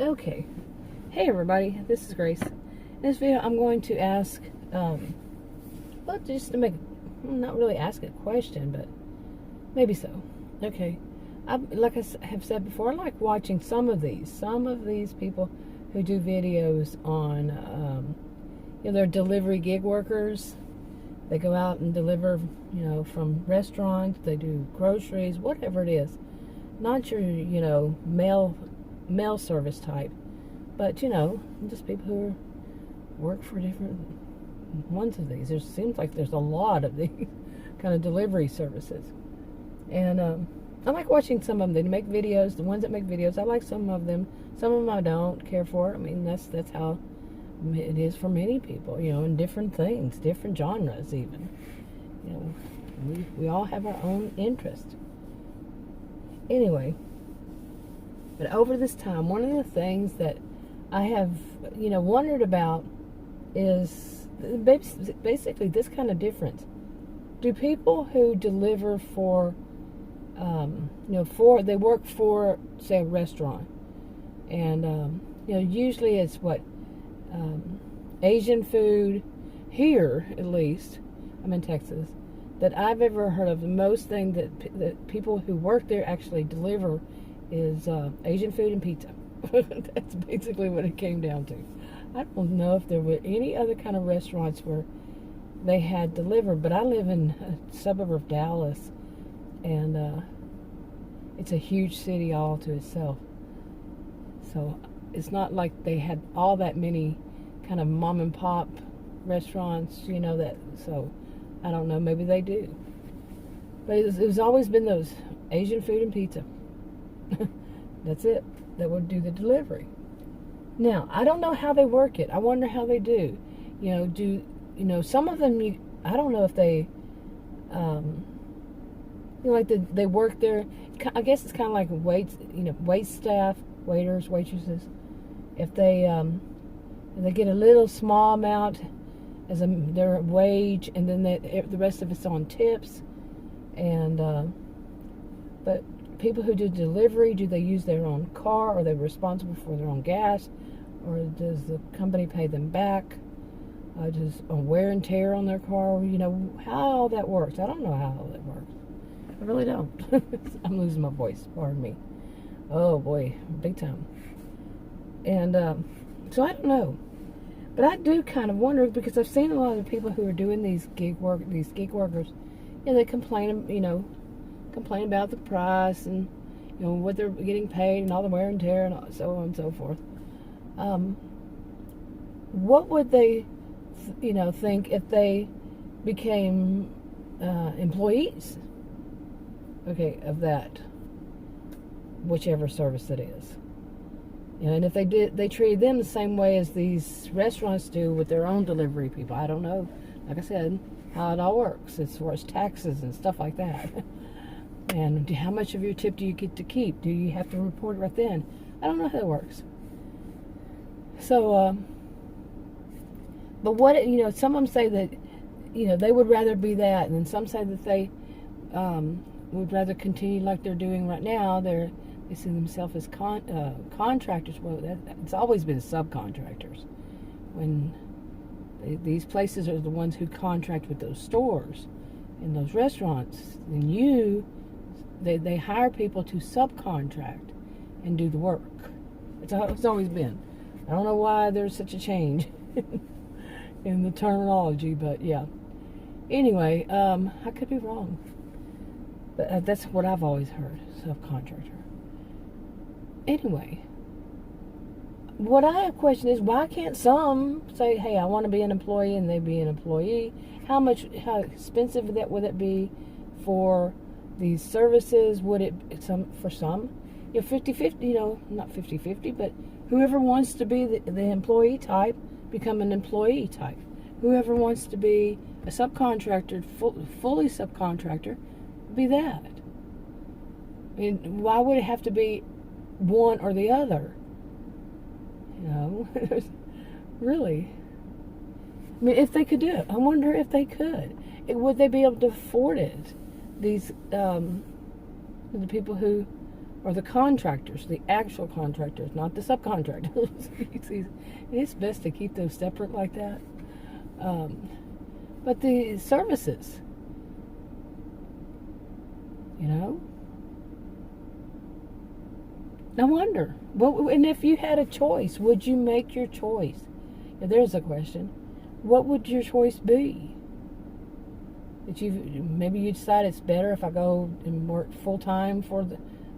Okay. Hey everybody, this is Grace. In this video I'm going to ask, well, just to make, not really ask a question, but maybe so. Okay. Like I have said before, I like watching some of these people who do videos on, they're delivery gig workers. They go out and deliver, from restaurants, they do groceries, whatever it is. Not your, mail service type, but just people who work for different ones of these. There seems like there's a lot of these kind of delivery services, and I like watching some of them. They make videos. The ones that make videos, I like some of them. Some of them I don't care for. I mean, that's how it is for many people. In different things, different genres, even. We all have our own interest. Anyway. But over this time, one of the things that I have, wondered about is basically this kind of difference. Do people who deliver for, they work for, say, a restaurant, and, usually it's Asian food, here at least, I'm in Texas, that I've ever heard of. The most thing that people who work there actually deliver is Asian food and pizza. That's basically what it came down to. I don't know if there were any other kind of restaurants where they had delivered, but I live in a suburb of Dallas, and it's a huge city all to itself. So it's not like they had all that many kind of mom and pop restaurants, so I don't know, maybe they do. But it's always been those Asian food and pizza. That's it. That would do the delivery. Now, I don't know how they work it. I wonder how they do. Some of them, I don't know if they, they work there. I guess it's kind of like wait staff, waiters, waitresses. If they get a little small amount as their wage, and then the rest of it's on tips, and but people who do delivery, do they use their own car? Are they responsible for their own gas? Or does the company pay them back? Does a wear and tear on their car? How all that works. I don't know how all that works. I really don't. I'm losing my voice. Pardon me. Oh boy, big time. And so I don't know. But I do kind of wonder, because I've seen a lot of people who are doing these gig workers, they complain about the price and what they're getting paid and all the wear and tear and so on and so forth. What would they think if they became employees, of that whichever service it is, and if they treated them the same way as these restaurants do with their own delivery people. I don't know, like I said, how it all works as far as taxes and stuff like that. And how much of your tip do you get to keep? Do you have to report it right then? I don't know how that works. So, but what, some of them say that, they would rather be that. And then some say that they would rather continue like they're doing right now. They see themselves as contractors. Well, it's always been subcontractors. When these places are the ones who contract with those stores and those restaurants, and they hire people to subcontract and do the work. It's always been. I don't know why there's such a change in the terminology, but yeah. Anyway, I could be wrong, but that's what I've always heard, subcontractor. Anyway, what I question is, why can't some say, hey, I want to be an employee, and they be an employee? How expensive would it be for these services? Would it, for some, 50-50, not 50-50, but whoever wants to be the employee type, become an employee type. Whoever wants to be a subcontractor, fully subcontractor, be that. I mean, why would it have to be one or the other? Really. I mean, if they could do it, I wonder if they could. Would they be able to afford it? These, the people who or the contractors, the actual contractors, not the subcontractors. It's best to keep those separate like that. But the services, you know. I wonder, and if you had a choice, would you make your choice? If there's a question. What would your choice be? Maybe you decide it's better if I go and work full time for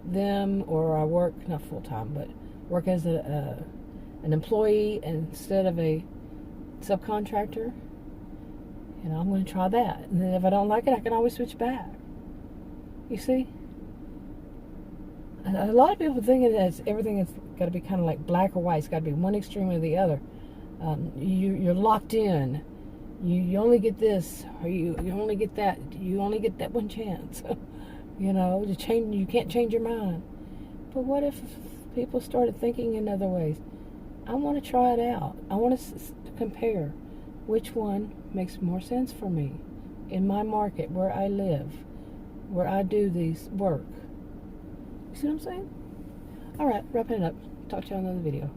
them, or I work not full time, but work as an employee instead of a subcontractor. I'm going to try that, and then if I don't like it, I can always switch back. You see, a lot of people think that everything has got to be kind of like black or white. It's got to be one extreme or the other. You're locked in. You only get this, or you only get that. You only get that one chance. To change. You can't change your mind. But what if people started thinking in other ways? I want to try it out. I want to compare which one makes more sense for me in my market, where I live, where I do these work. You see what I'm saying? All right, wrapping it up. Talk to you on another video.